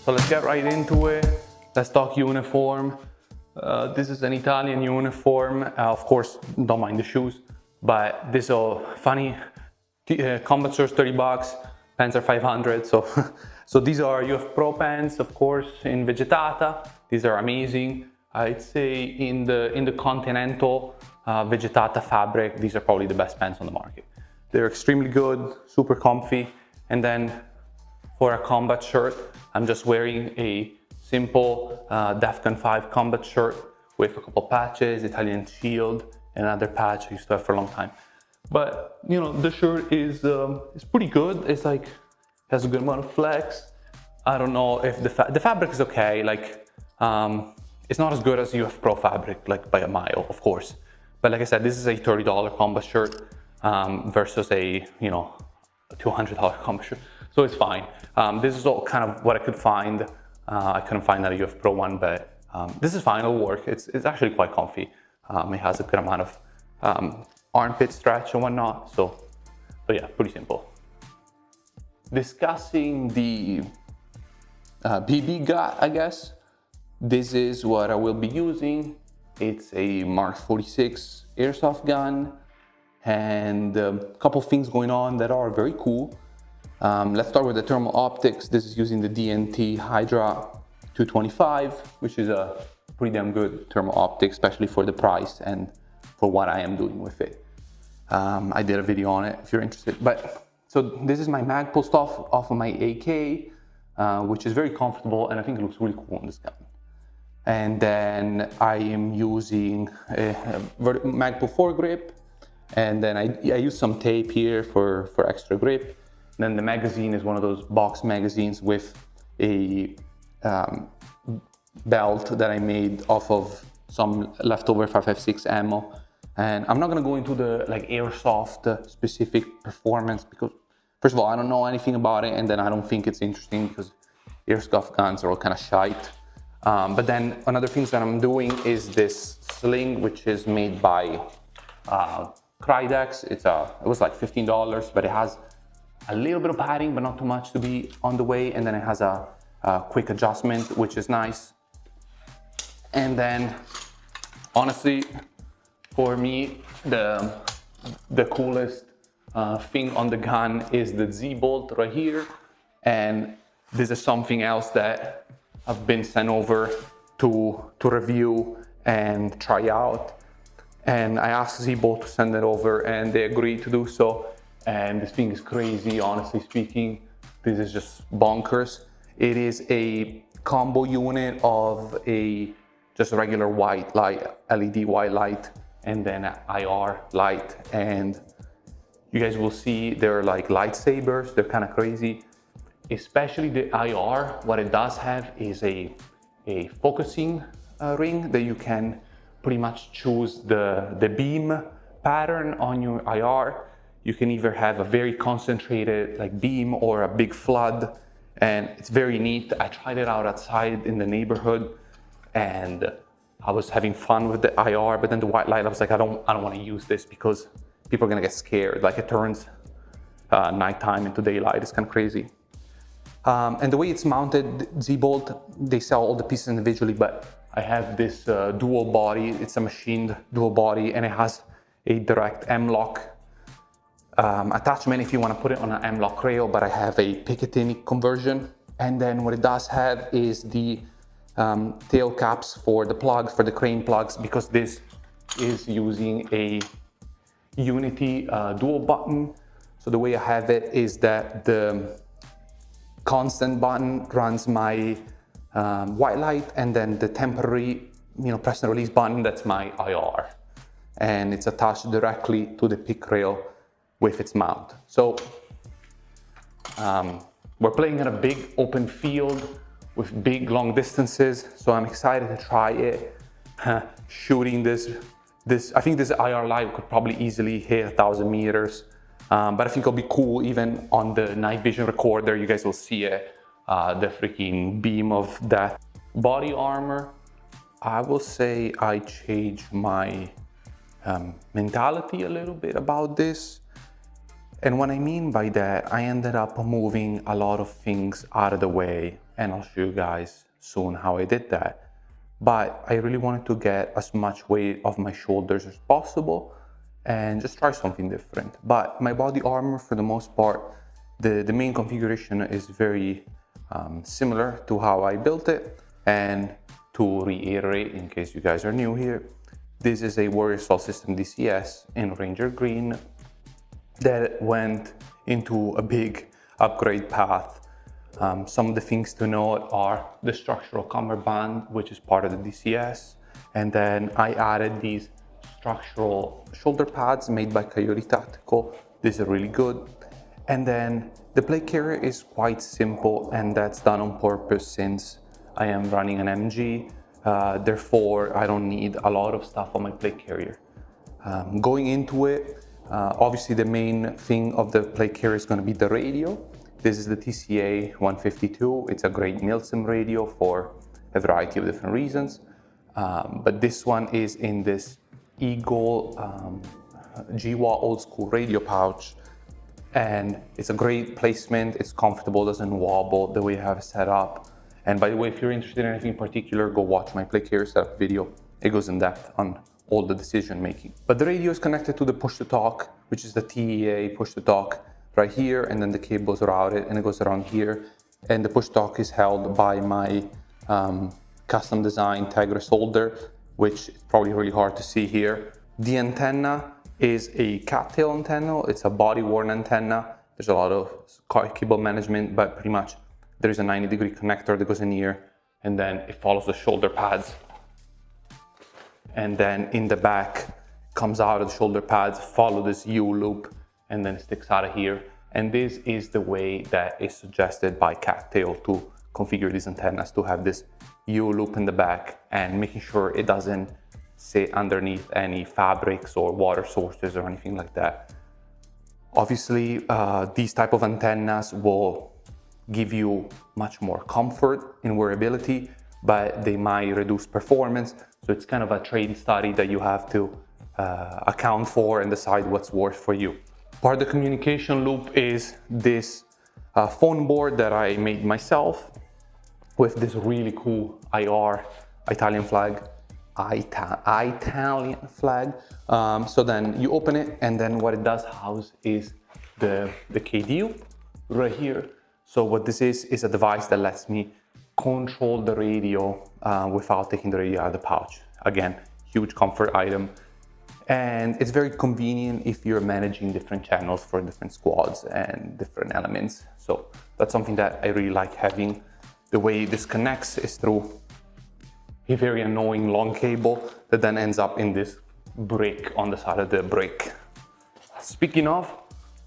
So let's get right into it. Let's talk uniform. This is an Italian uniform. Of course, don't mind the shoes, but this is funny. Combat shirts, 30 bucks. Pants are 500. So, so these are UF Pro pants, of course, in Vegetata. These are amazing. I'd say in the Continental Vegetata fabric, these are probably the best pants on the market. They're extremely good, super comfy. And then for a combat shirt, I'm just wearing a simple Defcon 5 combat shirt with a couple patches, Italian shield, and another patch I used to have for a long time. But you know, the shirt is pretty good. It's like has a good amount of flex. I don't know if the fabric is okay. Like it's not as good as UF Pro fabric, like by a mile, of course. But like I said, this is a $30 combat shirt versus a $200 combat shirt. So it's fine. This is all kind of what I could find. I couldn't find that UF Pro one, but this is fine, it'll work. It's actually quite comfy. It has a good amount of armpit stretch and whatnot. So yeah, pretty simple. Discussing the BB gut, I guess. This is what I will be using. It's a Mark 46 airsoft gun and a couple things going on that are very cool. Let's start with the thermal optics. This is using the DNT Hydra 225, which is a pretty damn good thermal optic, especially for the price and for what I am doing with it. I did a video on it if you're interested. But so this is my mag pull off of my AK, which is very comfortable and I think it looks really cool on this gun. And then I am using a mag pull foregrip, and then I use some tape here for extra grip. Then the magazine is one of those box magazines with a belt that I made off of some leftover 5.56 ammo. And I'm not gonna go into the like airsoft specific performance because first of all, I don't know anything about it, and then I don't think it's interesting because airsoft guns are all kind of shite. But then another things that I'm doing is this sling, which is made by Krydex. It was like $15, but it has a little bit of padding, but not too much to be on the way. And then it has a quick adjustment, which is nice. And then, honestly, for me, the coolest thing on the gun is the Z-bolt right here. And this is something else that I've been sent over to review and try out. And I asked Z-bolt to send it over, and they agreed to do so. And this thing is crazy, honestly speaking. This is just bonkers. It is a combo unit of just a regular white light, LED white light, and then an IR light. And you guys will see they're like lightsabers. They're kind of crazy. Especially the IR, what it does have is a focusing ring that you can pretty much choose the beam pattern on your IR. You can either have a very concentrated like beam or a big flood, and it's very neat. I tried it out outside in the neighborhood and I was having fun with the IR, but then the white light, I was like, I don't want to use this because people are gonna get scared. Like it turns nighttime into daylight. It's kind of crazy. And the way it's mounted, Z-bolt, they sell all the pieces individually, but I have this dual body. It's a machined dual body, and it has a direct M-lock attachment if you want to put it on an M-lock rail, but I have a Picatinny conversion. And then what it does have is the tail caps for the plugs, for the crane plugs, because this is using a Unity dual button. So the way I have it is that the constant button runs my white light, and then the temporary, press and release button, that's my IR. And it's attached directly to the pick rail with its mount. So we're playing in a big open field with big long distances. So I'm excited to try it. Shooting this, I think this IR light could probably easily hit 1,000 meters. But I think it'll be cool even on the night vision recorder. You guys will see it, the freaking beam of death. Body armor, I will say I changed my mentality a little bit about this. And what I mean by that, I ended up moving a lot of things out of the way, and I'll show you guys soon how I did that. But I really wanted to get as much weight off my shoulders as possible and just try something different. But my body armor, for the most part, the main configuration is very similar to how I built it. And to reiterate, in case you guys are new here, this is a Warrior Assault System DCS in Ranger Green that went into a big upgrade path. Some of the things to note are the structural cummerbund, which is part of the DCS. And then I added these structural shoulder pads made by Coyote Tactical. These are really good. And then the plate carrier is quite simple, and that's done on purpose since I am running an MG. Therefore, I don't need a lot of stuff on my plate carrier. Going into it, obviously the main thing of the plate carrier is going to be the radio. This is the TCA 152. It's a great Milsim radio for a variety of different reasons. But this one is in this Eagle GWA old school radio pouch. And it's a great placement, it's comfortable, doesn't wobble the way I have it set up. And by the way, if you're interested in anything in particular, go watch my plate carrier setup video. It goes in depth on all the decision making. But the radio is connected to the push to talk, which is the TEA push to talk right here, and then the cable's routed and it goes around here. And the push to talk is held by my custom design Tegra holder, which is probably really hard to see here. The antenna is a cattail antenna. It's a body worn antenna. There's a lot of cable management, but pretty much there's a 90-degree connector that goes in here, and then it follows the shoulder pads. And then in the back, comes out of the shoulder pads, follow this U loop, and then sticks out of here. And this is the way that is suggested by Cattail to configure these antennas, to have this U loop in the back and making sure it doesn't sit underneath any fabrics or water sources or anything like that. Obviously, these type of antennas will give you much more comfort in wearability, but they might reduce performance. So it's kind of a trade study that you have to account for and decide what's worth for you. Part of the communication loop is this phone board that I made myself with this really cool IR Italian flag. Italian flag. So then you open it, and then what it does house is the KDU right here. So what this is a device that lets me control the radio without taking the radio out of the pouch. Again, huge comfort item. And it's very convenient if you're managing different channels for different squads and different elements. So that's something that I really like having. The way this connects is through a very annoying long cable that then ends up in this brick on the side of the brick. Speaking of,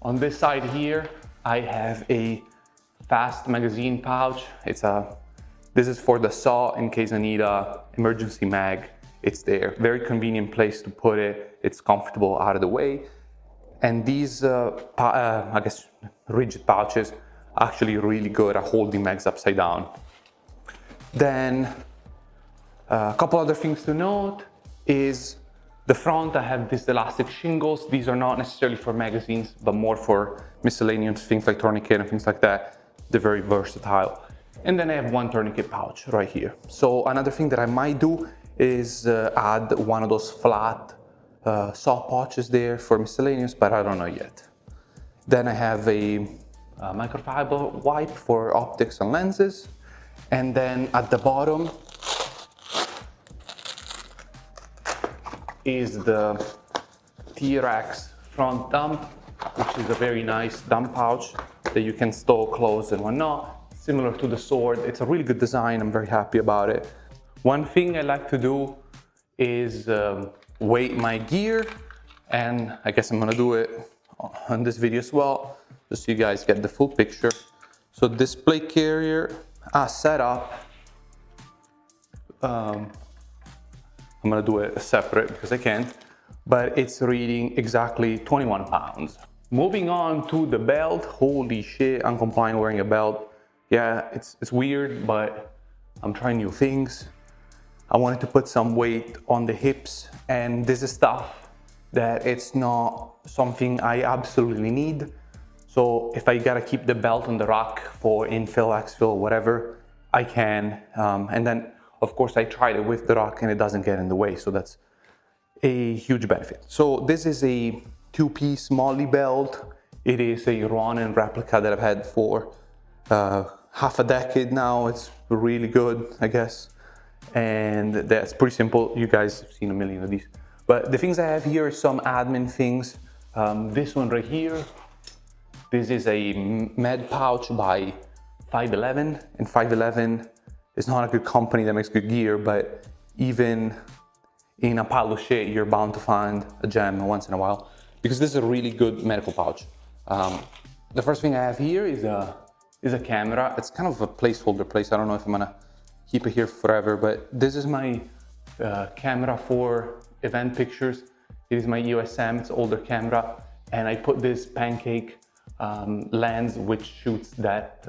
on this side here, I have a fast magazine pouch. This is for the saw in case I need a emergency mag. It's there, very convenient place to put it. It's comfortable out of the way. And these, I guess, rigid pouches are actually really good at holding mags upside down. Then a couple other things to note is the front. I have these elastic shingles. These are not necessarily for magazines, but more for miscellaneous things like tourniquet and things like that. They're very versatile. And then I have one tourniquet pouch right here. So another thing that I might do is add one of those flat saw pouches there for miscellaneous, but I don't know yet. Then I have a microfiber wipe for optics and lenses. And then at the bottom is the T-Rex front dump, which is a very nice dump pouch that you can stow clothes and whatnot. Similar to the sword. It's a really good design. I'm very happy about it. One thing I like to do is weight my gear, and I guess I'm gonna do it on this video as well, just so you guys get the full picture. So this plate carrier set up, I'm gonna do it separate because I can't, but it's reading exactly 21 pounds. Moving on to the belt. Holy shit, Uncompliant wearing a belt. Yeah, it's weird, but I'm trying new things. I wanted to put some weight on the hips, and this is stuff that it's not something I absolutely need, So if I gotta keep the belt on the rock for infill, exfil, whatever, I can. And then of course I tried it with the rock and it doesn't get in the way. So that's a huge benefit. So this is a 2-piece Molly belt. It is a Ronin replica that I've had for half a decade now. It's really good, I guess. And that's pretty simple. You guys have seen a million of these. But the things I have here are some admin things. This one right here, this is a med pouch by 511. And 511 is not a good company that makes good gear, but even in a pile of shit, you're bound to find a gem once in a while, because this is a really good medical pouch. The first thing I have here is a camera. It's kind of a placeholder place. I don't know if I'm gonna keep it here forever, but this is my camera for event pictures. It is my EOS M, it's an older camera, and I put this pancake lens which shoots that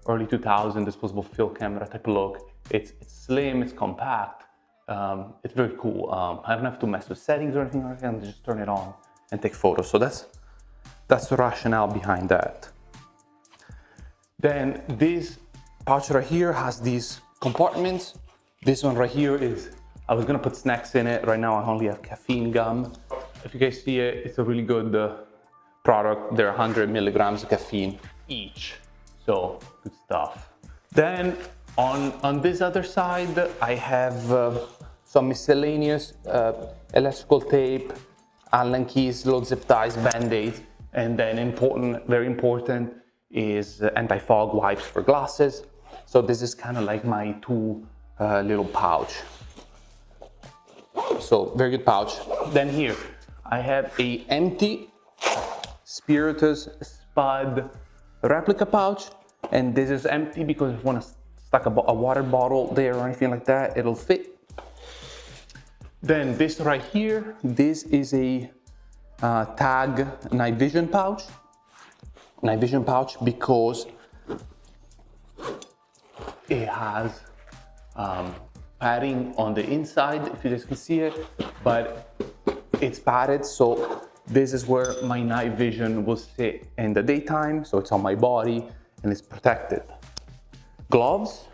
early 2000 disposable film camera type of look. It's slim, it's compact, it's very cool. I don't have to mess with settings or anything like that. I can just turn it on and take photos. So that's the rationale behind that. Then this pouch right here has these compartments. This one right here is, I was gonna put snacks in it. Right now I only have caffeine gum. If you guys see it, it's a really good product. They're 100 milligrams of caffeine each. So good stuff. Then on this other side, I have some miscellaneous electrical tape, Allen keys, load zip ties, band-aids, and then very important, is anti-fog wipes for glasses. So this is kind of like my two little pouch. So very good pouch. Then here I have a empty Spiritus Spud replica pouch, and this is empty because if you want to stuck a water bottle there or anything like that, it'll fit. Then this right here, this is a Tag night vision pouch. Night vision pouch because it has padding on the inside, if you guys can see it, but it's padded, so this is where my night vision will sit in the daytime, so it's on my body and it's protected. Gloves,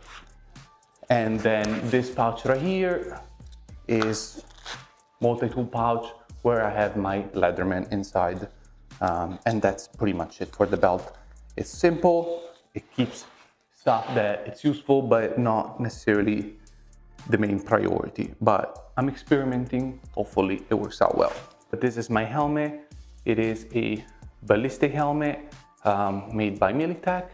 and then this pouch right here is multi-tool pouch where I have my Leatherman inside, and that's pretty much it for the belt. It's simple, it keeps stuff that it's useful but not necessarily the main priority, but I'm experimenting, hopefully it works out well. But this is my helmet. It is a ballistic helmet made by Militech,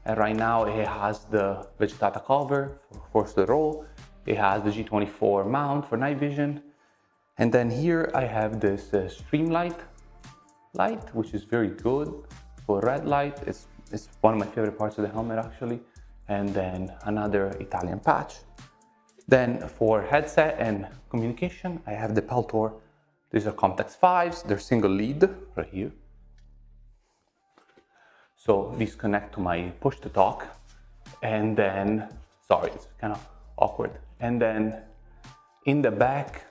and right now it has the Vegetata cover for the roll. It has the G24 mount for night vision, and then here I have this Streamlight light, which is very good for red light. It's one of my favorite parts of the helmet actually. And then another Italian patch. Then for headset and communication, I have the Peltor. These are Comtex 5s, they're single lead right here. So these connect to my push to talk. And then, sorry, it's kind of awkward. And then in the back,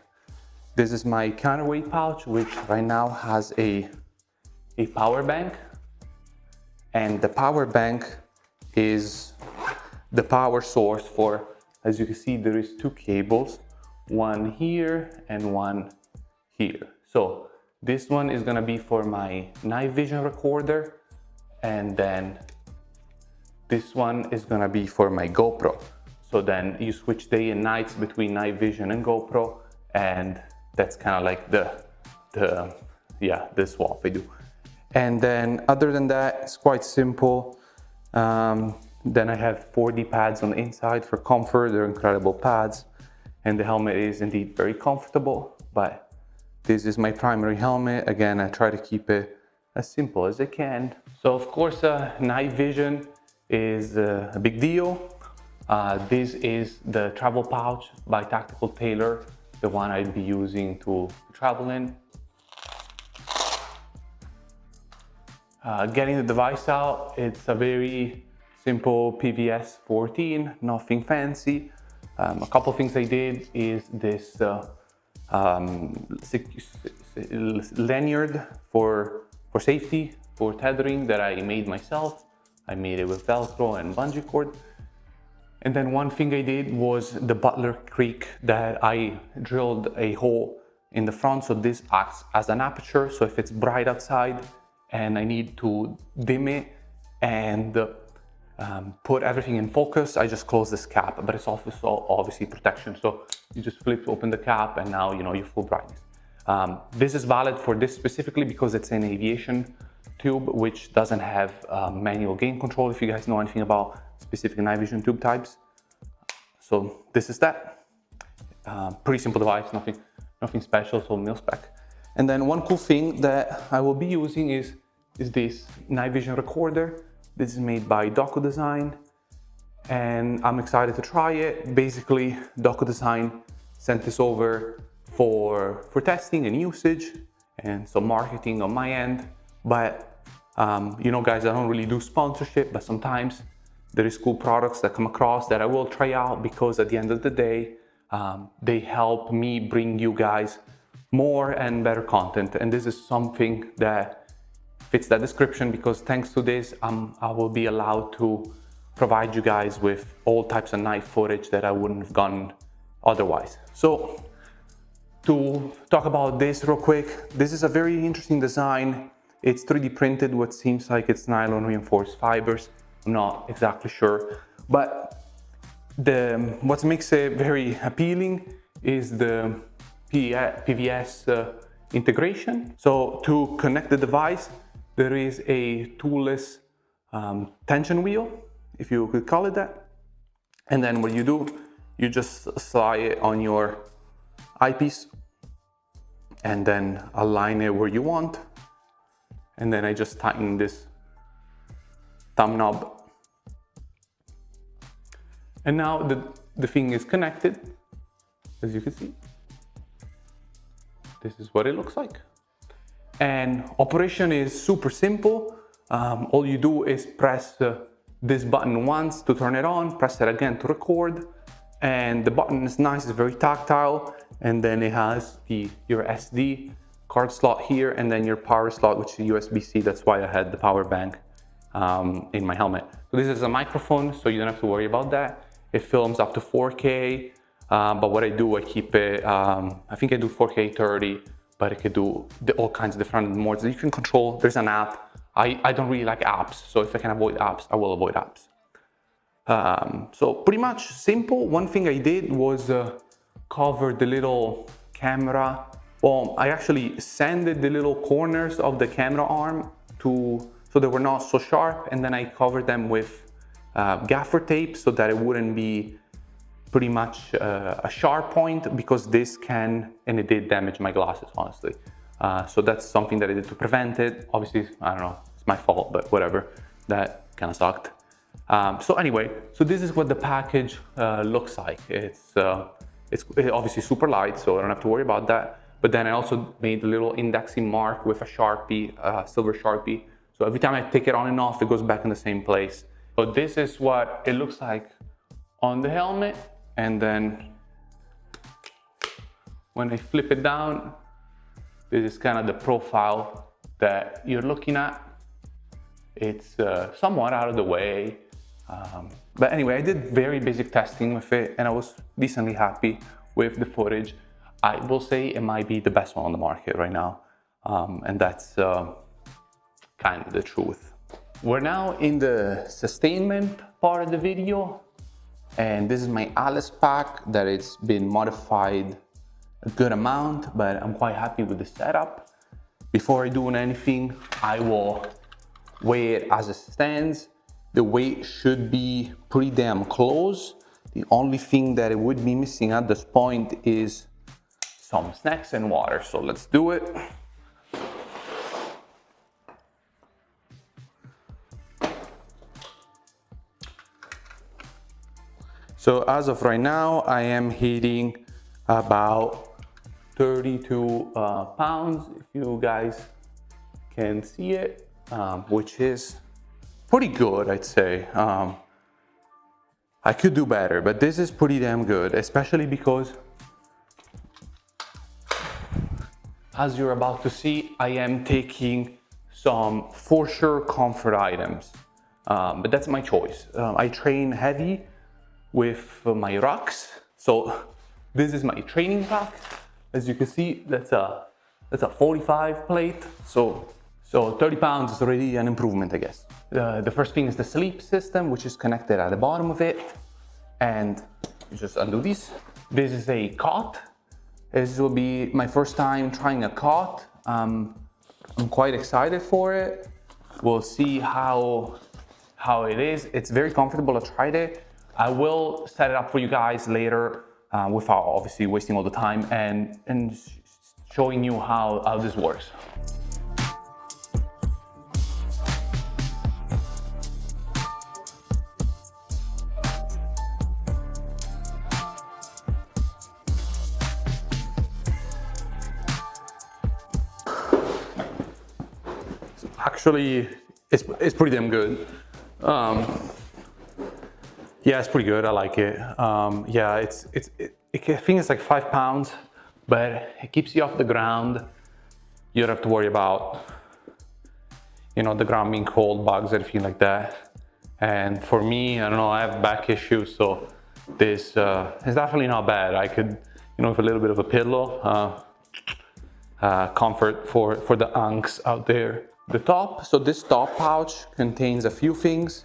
this is my counterweight pouch, which right now has a power bank. And the power bank is the power source for, as you can see, there is two cables, one here and one here. So this one is gonna be for my night vision recorder, and then this one is gonna be for my GoPro. So then you switch day and nights between night vision and GoPro, and that's kind of like the swap I do. And then other than that, it's quite simple. Then I have 4D pads on the inside for comfort. They're incredible pads, and the helmet is indeed very comfortable, but this is my primary helmet. Again, I try to keep it as simple as I can. So of course, night vision is a big deal. This is the travel pouch by Tactical Tailor, the one I'd be using to travel in. Getting the device out, it's a very simple PVS 14, nothing fancy. A couple of things I did is this lanyard for safety for tethering that I made myself. I made it with Velcro and bungee cord. And then one thing I did was the Butler Creek that I drilled a hole in the front, so this acts as an aperture. So if it's bright outside and I need to dim it and put everything in focus, I just close this cap, but it's also obviously protection. So you just flip open the cap and now you know your full brightness. This is valid for this specifically because it's an aviation tube, which doesn't have manual gain control, if you guys know anything about specific night vision tube types. So this is that. Pretty simple device, nothing special, so mil spec. And then one cool thing that I will be using is this night vision recorder. This is made by Doco Design, and I'm excited to try it. Basically, Doco Design sent this over for testing and usage and some marketing on my end. But you know, guys, I don't really do sponsorship, but sometimes there is cool products that come across that I will try out because at the end of the day, they help me bring you guys more and better content. And this is something that fits that description because thanks to this, I will be allowed to provide you guys with all types of night footage that I wouldn't have gotten otherwise. So to talk about this real quick, this is a very interesting design. It's 3D printed, what seems like it's nylon reinforced fibers. I'm not exactly sure, but what makes it very appealing is the PVS integration. So to connect the device, there is a toolless tension wheel, if you could call it that. And then what you do, you just slide it on your eyepiece and then align it where you want. And then I just tighten this thumb knob. And now the thing is connected, as you can see. This is what it looks like. And operation is super simple. All you do is press this button once to turn it on, press it again to record. And the button is nice, it's very tactile. And then it has your SD card slot here, and then your power slot, which is USB-C. That's why I had the power bank in my helmet. So this is a microphone, so you don't have to worry about that. It films up to 4K, but what I do, I keep it, I think I do 4K 30, but it could do all kinds of different modes that you can control. There's an app. I don't really like apps, so if I can avoid apps, I will avoid apps. So pretty much simple. One thing I did was cover the little camera. Well, I actually sanded the little corners of the camera arm so they were not so sharp, and then I covered them with gaffer tape so that it wouldn't be pretty much a sharp point, because this can, and it did damage my glasses, honestly. So that's something that I did to prevent it. Obviously, I don't know, it's my fault, but whatever. That kind of sucked. So anyway, so this is what the package looks like. It's obviously super light, so I don't have to worry about that. But then I also made a little indexing mark with a Sharpie, silver Sharpie. So every time I take it on and off, it goes back in the same place. So this is what it looks like on the helmet. And then when I flip it down, this is kind of the profile that you're looking at. It's somewhat out of the way. But anyway, I did very basic testing with it and I was decently happy with the footage. I will say it might be the best one on the market right now. And that's kind of the truth. We're now in the sustainment part of the video. And this is my Alice pack that it's been modified a good amount, but I'm quite happy with the setup. Before I do anything, I will weigh it as it stands. The weight should be pretty damn close. The only thing that it would be missing at this point is some snacks and water. So let's do it. So as of right now, I am hitting about 32 pounds, if you guys can see it, which is pretty good, I'd say. I could do better, but this is pretty damn good, especially because, as you're about to see, I am taking some for sure comfort items, but that's my choice. I train heavy with my rocks, so this is my training rack. As you can see, that's a 45 plate, so 30 pounds is already an improvement, I guess. The first thing is the sleep system, which is connected at the bottom of it, and you just undo this. This is a cot. This will be my first time trying a cot. I'm quite excited for it. We'll see how it is. It's very comfortable. I tried it. I will set it up for you guys later without obviously wasting all the time and showing you how this works. Actually, it's pretty damn good. Yeah, it's pretty good. I like it. Yeah, I think it's like 5 pounds, but it keeps you off the ground. You don't have to worry about, the ground being cold, bugs, anything like that. And for me, I don't know, I have back issues, so this is definitely not bad. I could, with a little bit of a pillow, comfort for the unks out there. So this top pouch contains a few things.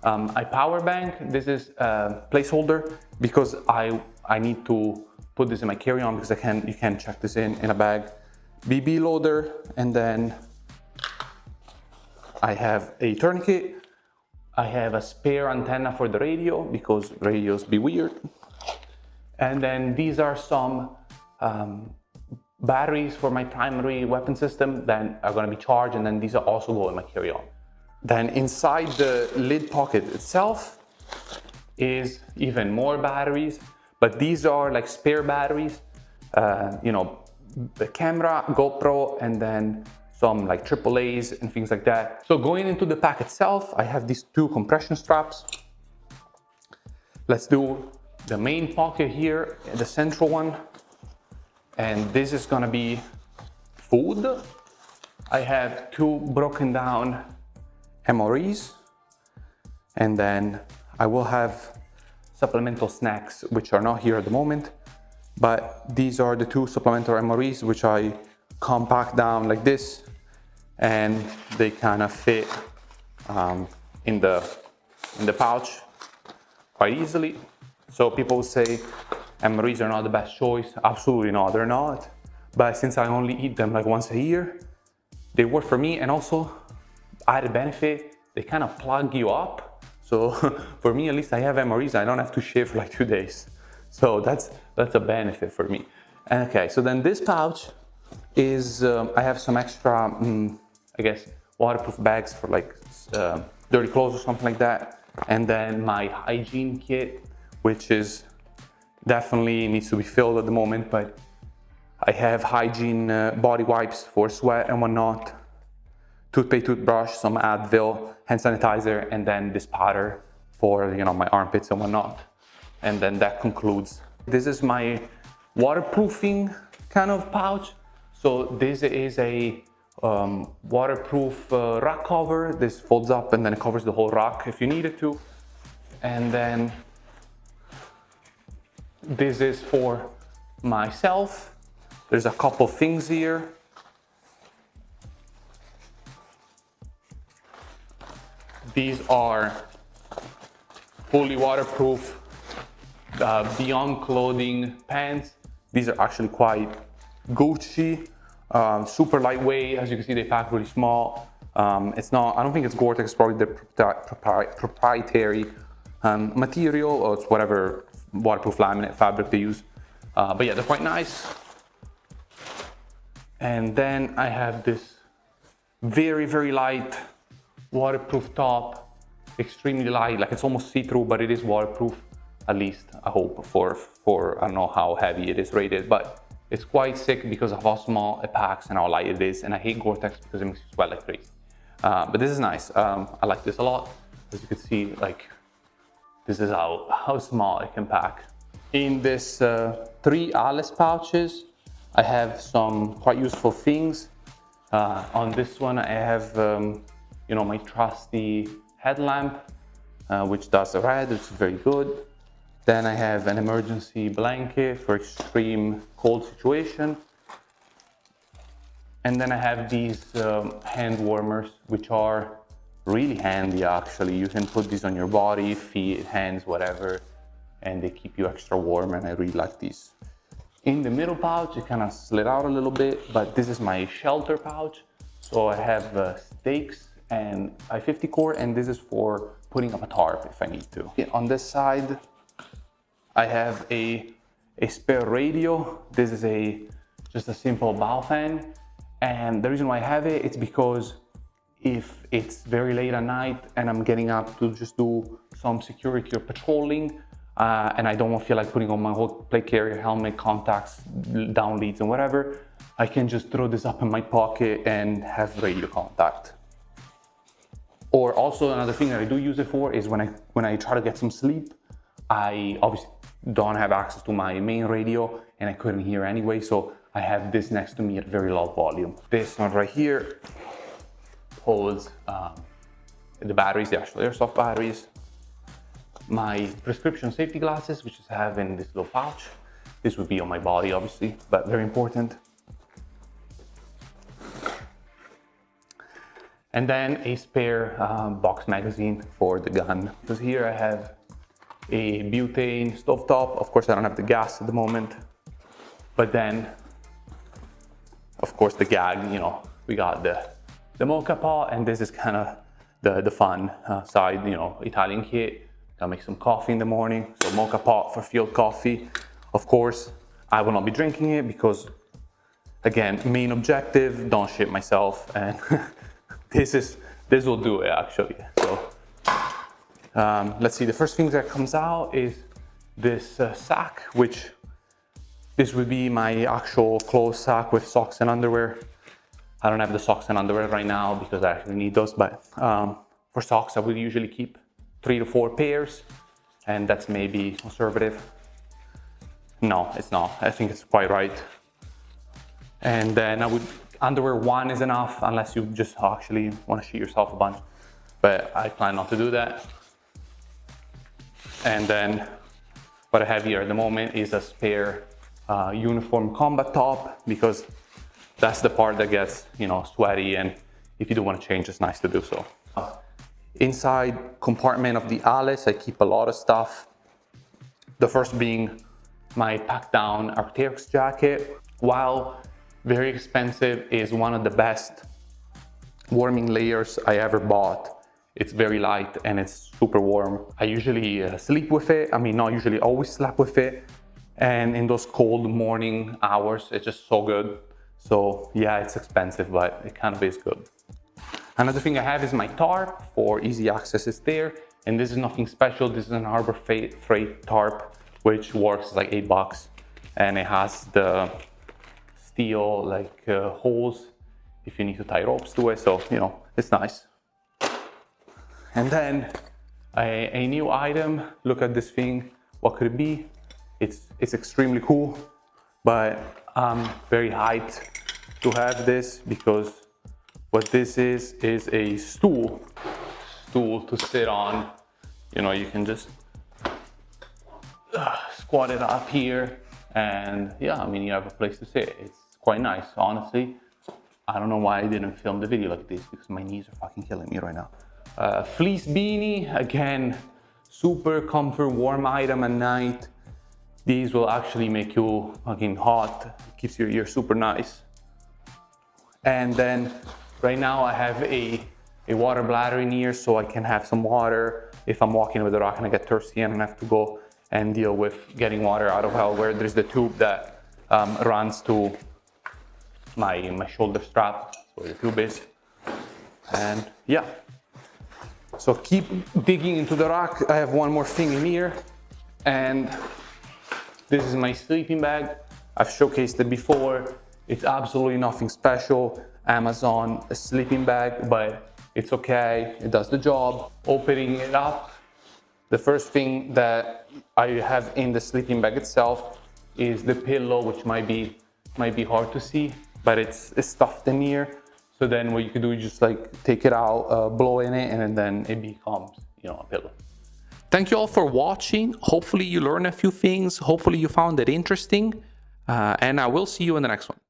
A power bank. This is a placeholder because I need to put this in my carry-on because you can't check this in a bag. BB loader, and then I have a tourniquet. I have a spare antenna for the radio because radios be weird. And then these are some batteries for my primary weapon system that are going to be charged, and then these are also go in my carry-on. Then inside the lid pocket itself is even more batteries, but these are like spare batteries, the camera, GoPro, and then some like AAAs and things like that. So going into the pack itself, I have these 2 compression straps. Let's do the main pocket here, the central one. And this is gonna be food. I have 2 broken down MREs, and then I will have supplemental snacks, which are not here at the moment, but these are the 2 supplemental MREs, which I compact down like this, and they kind of fit in the pouch quite easily. So people say MREs are not the best choice. Absolutely not, they're not. But since I only eat them like once a year, they work for me, and also added benefit, they kind of plug you up. So for me, at least, I have MREs, I don't have to shave for like 2 days. So that's a benefit for me. Okay, so then this pouch is, I have some extra, I guess, waterproof bags for like dirty clothes or something like that. And then my hygiene kit, which is definitely needs to be filled at the moment, but I have hygiene body wipes for sweat and whatnot, toothpaste, toothbrush, some Advil, hand sanitizer, and then this powder for my armpits and whatnot. And then that concludes. This is my waterproofing kind of pouch. So this is a waterproof rack cover. This folds up and then it covers the whole rack if you need it to. And then this is for myself. There's a couple things here. These are fully waterproof Beyond clothing pants. These are actually quite Gucci, super lightweight. As you can see, they pack really small. It's not, I don't think it's Gore-Tex, it's probably the proprietary material, or it's whatever waterproof laminate fabric they use. But yeah, they're quite nice. And then I have this very, very light waterproof top, extremely light, like it's almost see-through, but it is waterproof, at least I hope, for I don't know how heavy it is rated, but it's quite sick because of how small it packs and how light it is. And I hate Gore-Tex because it makes you sweat like crazy. But this is nice. I like this a lot. As you can see, like, this is how small it can pack. In this 3 Alice pouches, I have some quite useful things. On this one, I have, my trusty headlamp, which does the red, which is very good. Then I have an emergency blanket for extreme cold situation. And then I have these hand warmers, which are really handy actually. You can put these on your body, feet, hands, whatever, and they keep you extra warm, and I really like these. In the middle pouch, it kind of slid out a little bit, but this is my shelter pouch. So I have stakes and 550 core, and this is for putting up a tarp if I need to. On this side, I have a spare radio. This is just a simple bow fan. And the reason why I have it, it's because if it's very late at night and I'm getting up to just do some security or patrolling, and I don't feel like putting on my whole plate carrier helmet, contacts, down leads and whatever, I can just throw this up in my pocket and have radio contact. Or also another thing that I do use it for is when I try to get some sleep, I obviously don't have access to my main radio and I couldn't hear anyway, so I have this next to me at very low volume. This one right here holds the batteries, the actual airsoft batteries. My prescription safety glasses, which I have in this little pouch. This would be on my body, obviously, but very important. And then a spare box magazine for the gun. Because here I have a butane stovetop. Of course, I don't have the gas at the moment. But then, of course, the gag, we got the mocha pot, and this is kind of the fun side, Italian kit. Gotta make some coffee in the morning. So mocha pot for field coffee. Of course, I will not be drinking it because, again, main objective, don't shit myself. And this will do it actually. So let's see, the first thing that comes out is this sack, which this would be my actual clothes sack with socks and underwear. I don't have the socks and underwear right now because I actually need those, but for socks I would usually keep 3 to 4 pairs, and that's maybe conservative. No, it's not. I think it's quite right. And then underwear 1 is enough unless you just actually want to shit yourself a bunch, but I plan not to do that. And then what I have here at the moment is a spare uniform combat top, because that's the part that gets, sweaty, and if you do want to change, it's nice to do so. Inside compartment of the Alice, I keep a lot of stuff. The first being my pack down Arc'teryx jacket. While very expensive, is one of the best warming layers I ever bought. It's very light and it's super warm. I usually sleep with it. I mean, not usually, always slept with it. And in those cold morning hours, it's just so good. So yeah, it's expensive, but it kind of is good. Another thing I have is my tarp for easy access. It's there, and this is nothing special. This is an Harbor Freight tarp, which works like $8, and it has the steel holes if you need to tie ropes to it. So it's nice. And then a new item. Look at this thing. What could it be? It's extremely cool, but I'm very hyped to have this because what this is a stool to sit on. You can just squat it up here, and yeah, I mean, you have a place to sit. It's quite nice, honestly. I don't know why I didn't film the video like this, because my knees are fucking killing me right now. Fleece beanie, again, super comfort, warm item at night. These will actually make you fucking hot, keeps your ear super nice. And then right now I have a water bladder in here, so I can have some water if I'm walking with the rock and I get thirsty and I have to go and deal with getting water out of where there's the tube that runs to my shoulder strap, where the tube is. And yeah, so keep digging into the rock. I have one more thing in here, and this is my sleeping bag. I've showcased it before. It's absolutely nothing special. Amazon sleeping bag, but it's okay. It does the job. Opening it up, the first thing that I have in the sleeping bag itself is the pillow, which might be hard to see, but it's stuffed in here. So then what you can do is just like take it out, blow in it, and then it becomes, you know, a pillow. Thank you all for watching. Hopefully you learned a few things. Hopefully you found it interesting. And I will see you in the next one.